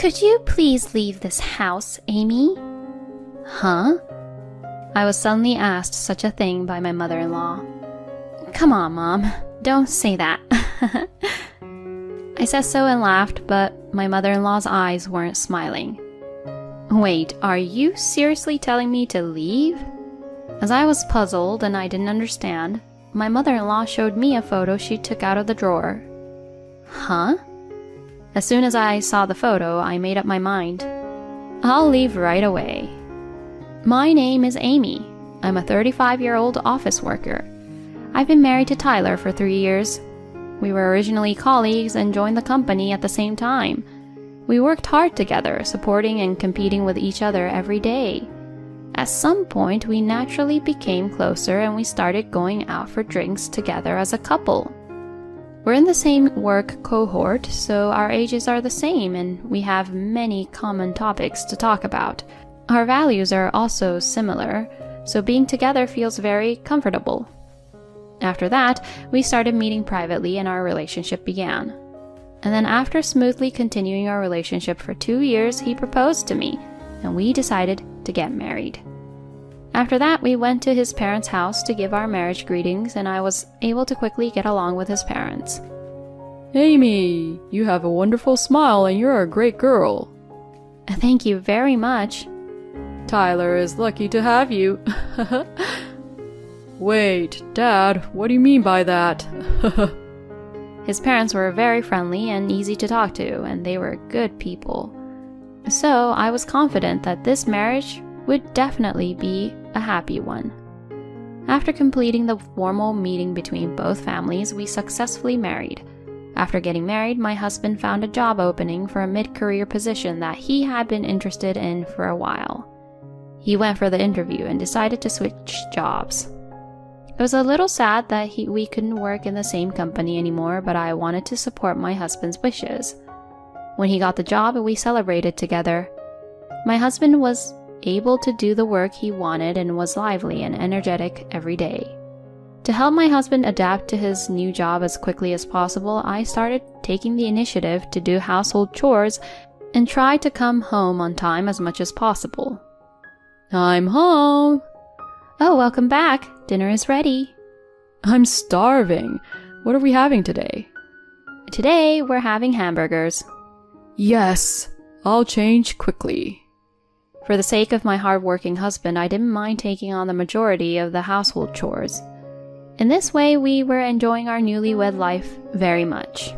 Could you please leave this house, Amy? Huh? I was suddenly asked such a thing by my mother-in-law. Come on, Mom. Don't say that. I said so and laughed, but my mother-in-law's eyes weren't smiling. Wait, are you seriously telling me to leave? As I was puzzled and I didn't understand, my mother-in-law showed me a photo she took out of the drawer. Huh? As soon as I saw the photo, I made up my mind. I'll leave right away. My name is Amy. I'm a 35-year-old office worker. I've been married to Tyler for 3 years. We were originally colleagues and joined the company at the same time. We worked hard together, supporting and competing with each other every day. At some point, we naturally became closer and we started going out for drinks together as a couple. We're in the same work cohort, so our ages are the same and we have many common topics to talk about. Our values are also similar, so being together feels very comfortable. After that, we started meeting privately and our relationship began. And then after smoothly continuing our relationship for 2 years, he proposed to me, and we decided to get married. After that, we went to his parents' house to give our marriage greetings, and I was able to quickly get along with his parents. Amy, you have a wonderful smile and you're a great girl. Thank you very much. Tyler is lucky to have you. Wait, Dad, what do you mean by that? His parents were very friendly and easy to talk to, and they were good people. So I was confident that this marriage would definitely be a happy one. After completing the formal meeting between both families, we successfully married. After getting married, my husband found a job opening for a mid-career position that he had been interested in for a while. He went for the interview and decided to switch jobs. It was a little sad that we couldn't work in the same company anymore, but I wanted to support my husband's wishes. When he got the job, we celebrated together. My husband was able to do the work he wanted and was lively and energetic every day. To help my husband adapt to his new job as quickly as possible, I started taking the initiative to do household chores and try to come home on time as much as possible. I'm home. Oh, welcome back. Dinner is ready. I'm starving. What are we having today? Today, we're having hamburgers. Yes, I'll change quickly. For the sake of my hard-working husband, I didn't mind taking on the majority of the household chores. In this way, we were enjoying our newlywed life very much.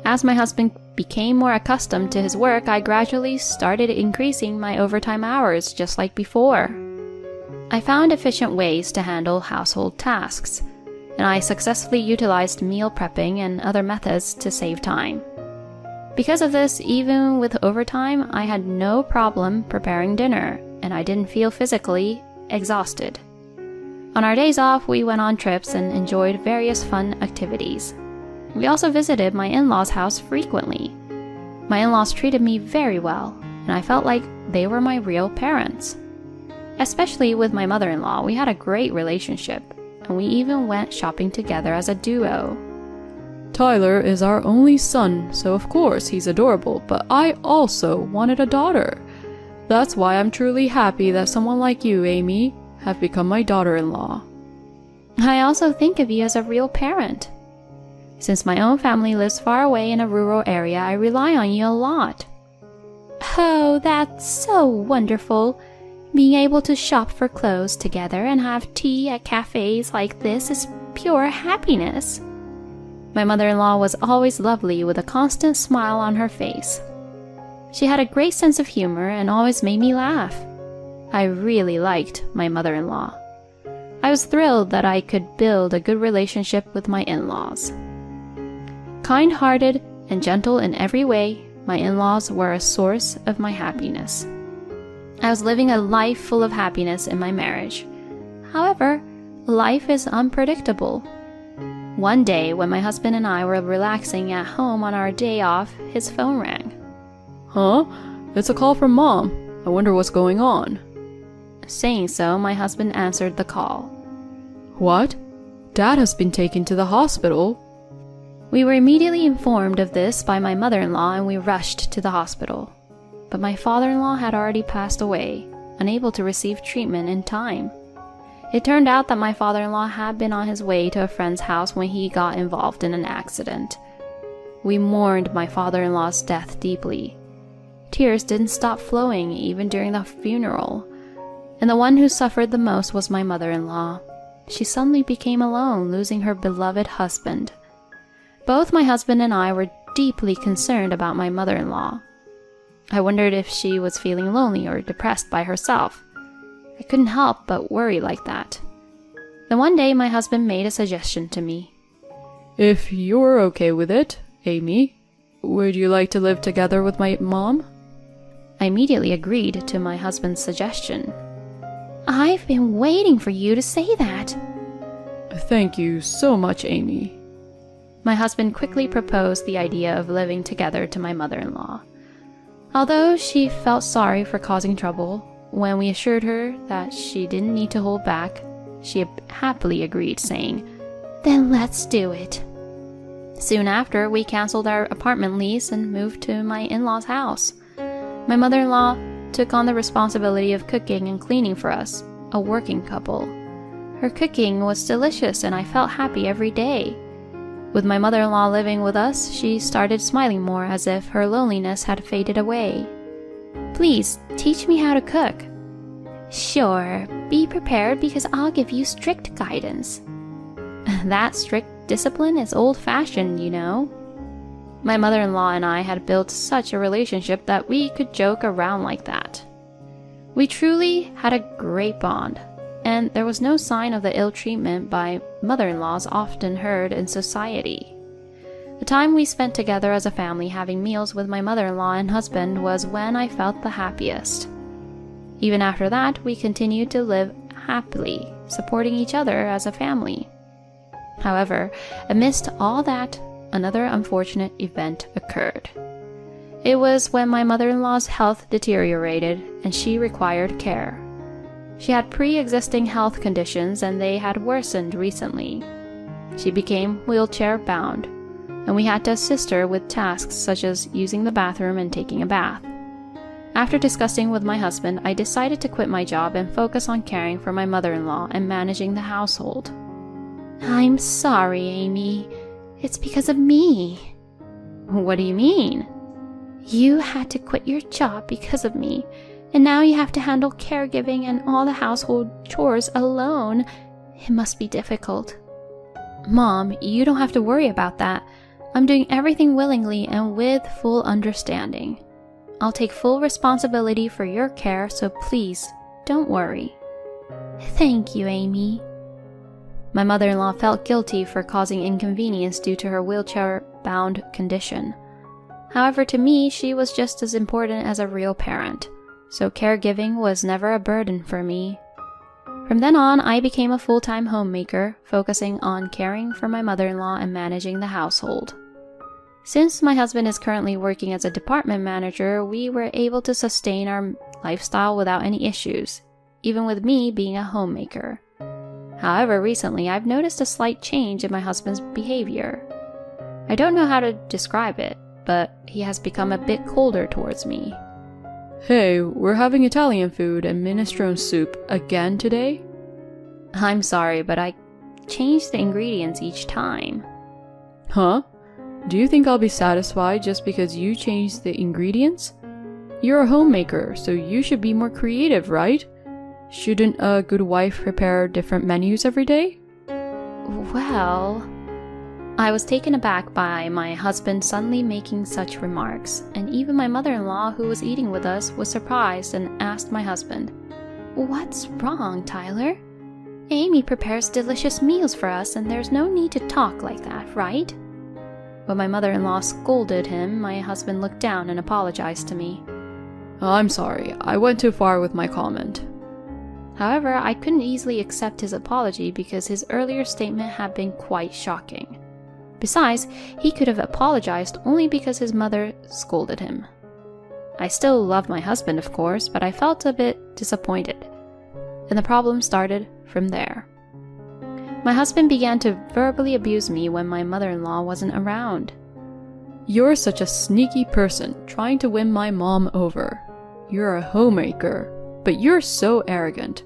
As my husband became more accustomed to his work, I gradually started increasing my overtime hours just like before. I found efficient ways to handle household tasks, and I successfully utilized meal prepping and other methods to save time. Because of this, even with overtime, I had no problem preparing dinner, and I didn't feel physically exhausted. On our days off, we went on trips and enjoyed various fun activities. We also visited my in-laws' house frequently. My in-laws treated me very well, and I felt like they were my real parents. Especially with my mother-in-law, we had a great relationship, and we even went shopping together as a duo. Tyler is our only son, so of course he's adorable, but I also wanted a daughter. That's why I'm truly happy that someone like you, Amy, have become my daughter-in-law. I also think of you as a real parent. Since my own family lives far away in a rural area, I rely on you a lot. Oh, that's so wonderful. Being able to shop for clothes together and have tea at cafes like this is pure happiness. My mother-in-law was always lovely with a constant smile on her face. She had a great sense of humor and always made me laugh. I really liked my mother-in-law. I was thrilled that I could build a good relationship with my in-laws. Kind-hearted and gentle in every way, my in-laws were a source of my happiness. I was living a life full of happiness in my marriage. However, life is unpredictable. One day, when my husband and I were relaxing at home on our day off, his phone rang. Huh? It's a call from Mom. I wonder what's going on. Saying so, my husband answered the call. What? Dad has been taken to the hospital? We were immediately informed of this by my mother-in-law and we rushed to the hospital. But my father-in-law had already passed away, unable to receive treatment in time. It turned out that my father-in-law had been on his way to a friend's house when he got involved in an accident. We mourned my father-in-law's death deeply. Tears didn't stop flowing even during the funeral. And the one who suffered the most was my mother-in-law. She suddenly became alone, losing her beloved husband. Both my husband and I were deeply concerned about my mother-in-law. I wondered if she was feeling lonely or depressed by herself. I couldn't help but worry like that. Then one day my husband made a suggestion to me. If you're okay with it, Amy, would you like to live together with my mom? I immediately agreed to my husband's suggestion. I've been waiting for you to say that. Thank you so much, Amy. My husband quickly proposed the idea of living together to my mother-in-law. Although she felt sorry for causing trouble, when we assured her that she didn't need to hold back, she happily agreed, saying, "Then let's do it." Soon after, we canceled our apartment lease and moved to my in-laws' house. My mother-in-law took on the responsibility of cooking and cleaning for us, a working couple. Her cooking was delicious and I felt happy every day. With my mother-in-law living with us, she started smiling more as if her loneliness had faded away. "Please, teach me how to cook." "Sure, be prepared because I'll give you strict guidance." That strict discipline is old-fashioned, you know. My mother-in-law and I had built such a relationship that we could joke around like that. We truly had a great bond, and there was no sign of the ill treatment by mother-in-laws often heard in society. The time we spent together as a family having meals with my mother-in-law and husband was when I felt the happiest. Even after that, we continued to live happily, supporting each other as a family. However, amidst all that, another unfortunate event occurred. It was when my mother-in-law's health deteriorated and she required care. She had pre-existing health conditions and they had worsened recently. She became wheelchair-bound, and we had to assist her with tasks such as using the bathroom and taking a bath. After discussing with my husband, I decided to quit my job and focus on caring for my mother-in-law and managing the household. "I'm sorry, Amy. It's because of me." "What do you mean?" "You had to quit your job because of me, and now you have to handle caregiving and all the household chores alone. It must be difficult." "Mom, you don't have to worry about that. I'm doing everything willingly and with full understanding. I'll take full responsibility for your care, so please, don't worry." "Thank you, Amy." My mother-in-law felt guilty for causing inconvenience due to her wheelchair-bound condition. However, to me, she was just as important as a real parent, so caregiving was never a burden for me. From then on, I became a full-time homemaker, focusing on caring for my mother-in-law and managing the household. Since my husband is currently working as a department manager, we were able to sustain our lifestyle without any issues, even with me being a homemaker. However, recently I've noticed a slight change in my husband's behavior. I don't know how to describe it, but he has become a bit colder towards me. Hey, we're having Italian food and minestrone soup again today? I'm sorry, but I change the ingredients each time. Huh? Do you think I'll be satisfied just because you changed the ingredients? You're a homemaker, so you should be more creative, right? Shouldn't a good wife prepare different menus every day? Well, I was taken aback by my husband suddenly making such remarks, and even my mother-in-law, who was eating with us, was surprised and asked my husband, "What's wrong, Tyler? Amy prepares delicious meals for us and there's no need to talk like that, right?" When my mother-in-law scolded him, my husband looked down and apologized to me. I'm sorry, I went too far with my comment. However, I couldn't easily accept his apology because his earlier statement had been quite shocking. Besides, he could have apologized only because his mother scolded him. I still loved my husband, of course, but I felt a bit disappointed. And the problem started from there. My husband began to verbally abuse me when my mother-in-law wasn't around. You're such a sneaky person, trying to win my mom over. You're a homemaker, but you're so arrogant.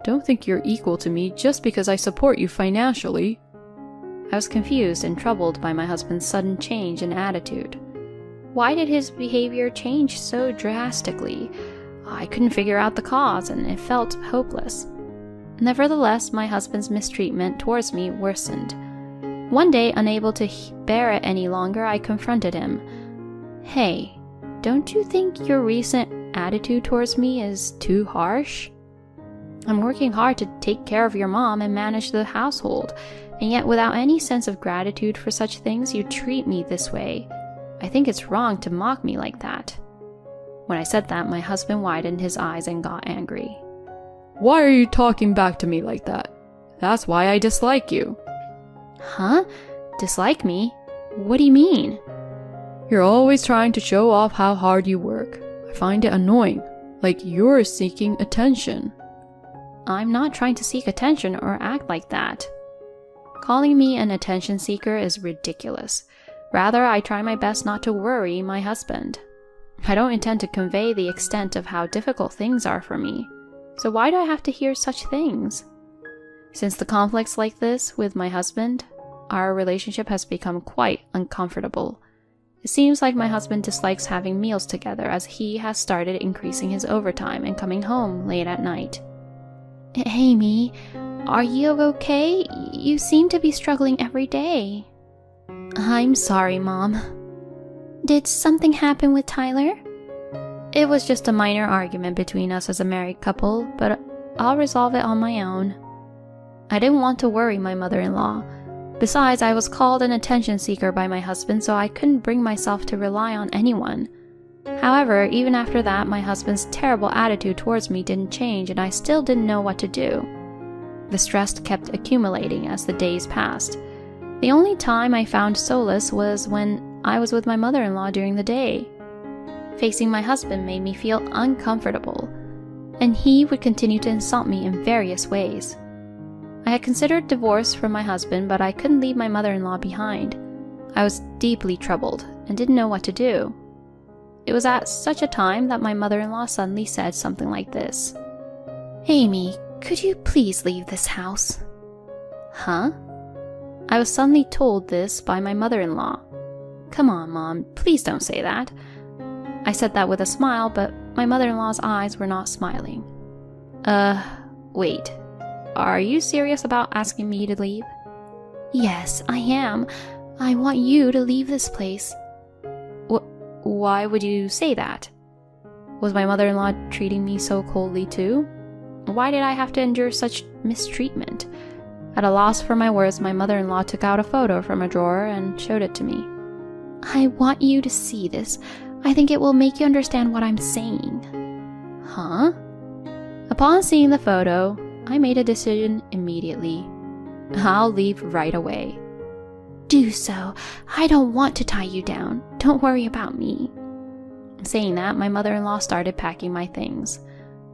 Don't think you're equal to me just because I support you financially. I was confused and troubled by my husband's sudden change in attitude. Why did his behavior change so drastically? I couldn't figure out the cause, and it felt hopeless. Nevertheless, my husband's mistreatment towards me worsened. One day, unable to bear it any longer, I confronted him. Hey, don't you think your recent attitude towards me is too harsh? I'm working hard to take care of your mom and manage the household, and yet without any sense of gratitude for such things, you treat me this way. I think it's wrong to mock me like that. When I said that, my husband widened his eyes and got angry. Why are you talking back to me like that? That's why I dislike you. Huh? Dislike me? What do you mean? You're always trying to show off how hard you work. I find it annoying, like you're seeking attention. I'm not trying to seek attention or act like that. Calling me an attention seeker is ridiculous. Rather, I try my best not to worry my husband. I don't intend to convey the extent of how difficult things are for me. So why do I have to hear such things? Since the conflicts like this with my husband, our relationship has become quite uncomfortable. It seems like my husband dislikes having meals together, as he has started increasing his overtime and coming home late at night. Amy, are you okay? You seem to be struggling every day. I'm sorry, Mom. Did something happen with Tyler? It was just a minor argument between us as a married couple, but I'll resolve it on my own. I didn't want to worry my mother-in-law. Besides, I was called an attention seeker by my husband, so I couldn't bring myself to rely on anyone. However, even after that, my husband's terrible attitude towards me didn't change, and I still didn't know what to do. The stress kept accumulating as the days passed. The only time I found solace was when I was with my mother-in-law during the day. Facing my husband made me feel uncomfortable, and he would continue to insult me in various ways. I had considered divorce from my husband, but I couldn't leave my mother-in-law behind. I was deeply troubled and didn't know what to do. It was at such a time that my mother-in-law suddenly said something like this. Amy, could you please leave this house? Huh? I was suddenly told this by my mother-in-law. Come on, Mom, please don't say that. I said that with a smile, but my mother-in-law's eyes were not smiling. Wait. Are you serious about asking me to leave? Yes, I am. I want you to leave this place. Why would you say that? Was my mother-in-law treating me so coldly too? Why did I have to endure such mistreatment? At a loss for my words, my mother-in-law took out a photo from a drawer and showed it to me. I want you to see this. I think it will make you understand what I'm saying. Huh? Upon seeing the photo, I made a decision immediately. I'll leave right away. Do so. I don't want to tie you down. Don't worry about me. Saying that, my mother-in-law started packing my things.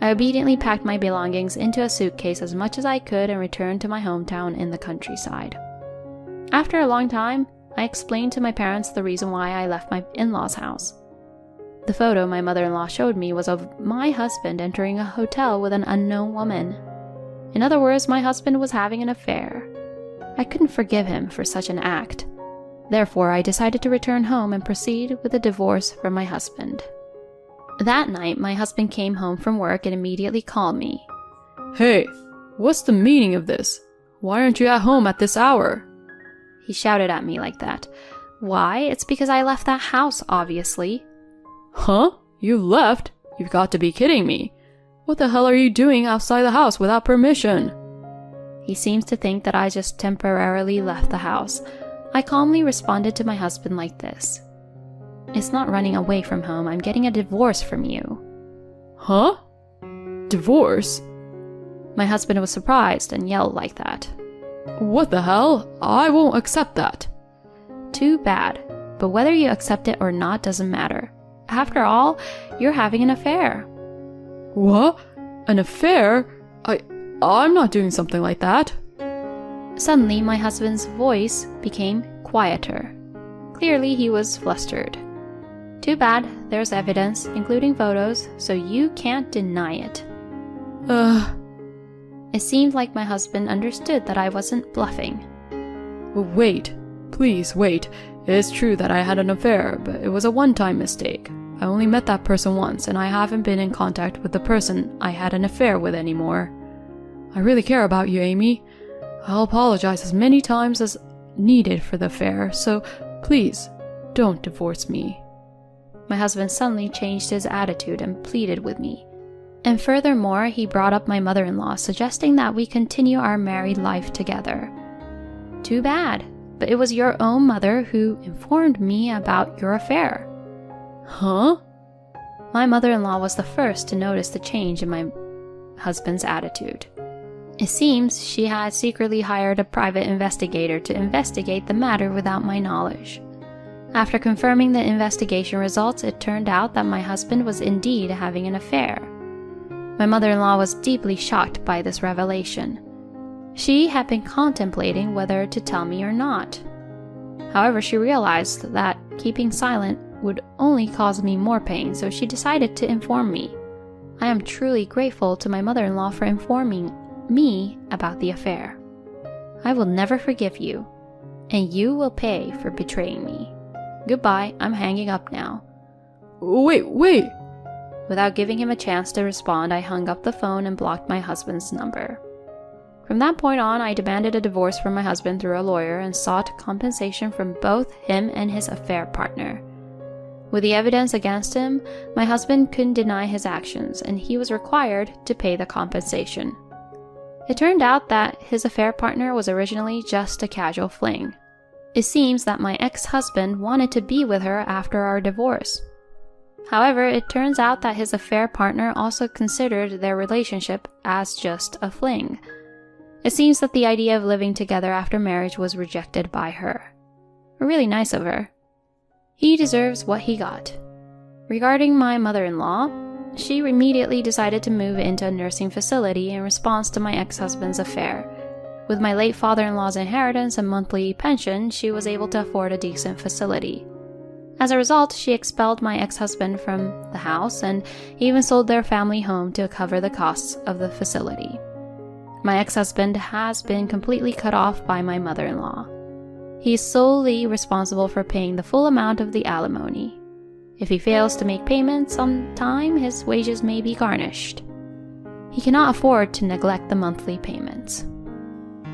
I obediently packed my belongings into a suitcase as much as I could and returned to my hometown in the countryside. After a long time, I explained to my parents the reason why I left my in-laws' house. The photo my mother-in-law showed me was of my husband entering a hotel with an unknown woman. In other words, my husband was having an affair. I couldn't forgive him for such an act. Therefore, I decided to return home and proceed with a divorce from my husband. That night, my husband came home from work and immediately called me. Hey, what's the meaning of this? Why aren't you at home at this hour? He shouted at me like that. Why? It's because I left that house, obviously. Huh? You left? You've got to be kidding me. What the hell are you doing outside the house without permission? He seems to think that I just temporarily left the house. I calmly responded to my husband like this. It's not running away from home. I'm getting a divorce from you. Huh? Divorce? My husband was surprised and yelled like that. What the hell? I won't accept that. Too bad. But whether you accept it or not doesn't matter. After all, you're having an affair. What? An affair? I'm not doing something like that. Suddenly, my husband's voice became quieter. Clearly, he was flustered. Too bad, there's evidence, including photos, so you can't deny it. It seemed like my husband understood that I wasn't bluffing. Wait. Please, wait. It is true that I had an affair, but it was a one-time mistake. I only met that person once, and I haven't been in contact with the person I had an affair with anymore. I really care about you, Amy. I'll apologize as many times as needed for the affair, so please, don't divorce me. My husband suddenly changed his attitude and pleaded with me. And furthermore, he brought up my mother-in-law, suggesting that we continue our married life together. Too bad, but it was your own mother who informed me about your affair. Huh? My mother-in-law was the first to notice the change in my husband's attitude. It seems she had secretly hired a private investigator to investigate the matter without my knowledge. After confirming the investigation results, it turned out that my husband was indeed having an affair. My mother-in-law was deeply shocked by this revelation. She had been contemplating whether to tell me or not. However, she realized that keeping silent would only cause me more pain, so she decided to inform me. I am truly grateful to my mother-in-law for informing me about the affair. I will never forgive you, and you will pay for betraying me. Goodbye, I'm hanging up now. Wait. Without giving him a chance to respond, I hung up the phone and blocked my husband's number. From that point on, I demanded a divorce from my husband through a lawyer and sought compensation from both him and his affair partner. With the evidence against him, my husband couldn't deny his actions, and he was required to pay the compensation. It turned out that his affair partner was originally just a casual fling. It seems that my ex-husband wanted to be with her after our divorce. However, it turns out that his affair partner also considered their relationship as just a fling. It seems that the idea of living together after marriage was rejected by her. Really nice of her. He deserves what he got. Regarding my mother-in-law, she immediately decided to move into a nursing facility in response to my ex-husband's affair. With my late father-in-law's inheritance and monthly pension, she was able to afford a decent facility. As a result, she expelled my ex-husband from the house and even sold their family home to cover the costs of the facility. My ex-husband has been completely cut off by my mother-in-law. He is solely responsible for paying the full amount of the alimony. If he fails to make payments on time, his wages may be garnished. He cannot afford to neglect the monthly payments.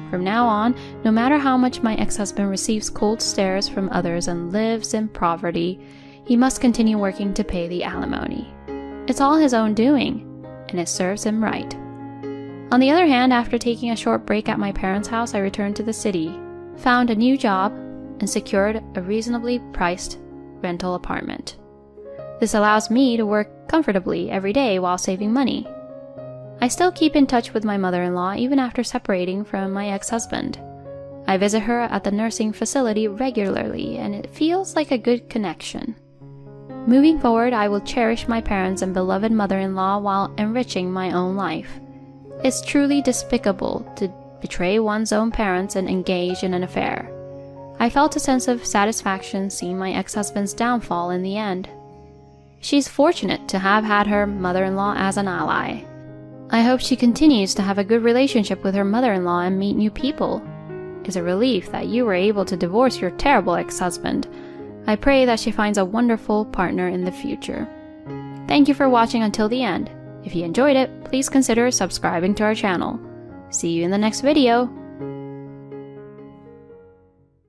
From now on, no matter how much my ex-husband receives cold stares from others and lives in poverty, he must continue working to pay the alimony. It's all his own doing, and it serves him right. On the other hand, after taking a short break at my parents' house, I returned to the city, found a new job, and secured a reasonably priced rental apartment. This allows me to work comfortably every day while saving money. I still keep in touch with my mother-in-law even after separating from my ex-husband. I visit her at the nursing facility regularly, and it feels like a good connection. Moving forward, I will cherish my parents and beloved mother-in-law while enriching my own life. It's truly despicable to betray one's own parents and engage in an affair. I felt a sense of satisfaction seeing my ex-husband's downfall in the end. She's fortunate to have had her mother-in-law as an ally. I hope she continues to have a good relationship with her mother-in-law and meet new people. It's a relief that you were able to divorce your terrible ex-husband. I pray that she finds a wonderful partner in the future. Thank you for watching until the end. If you enjoyed it, please consider subscribing to our channel. See you in the next video.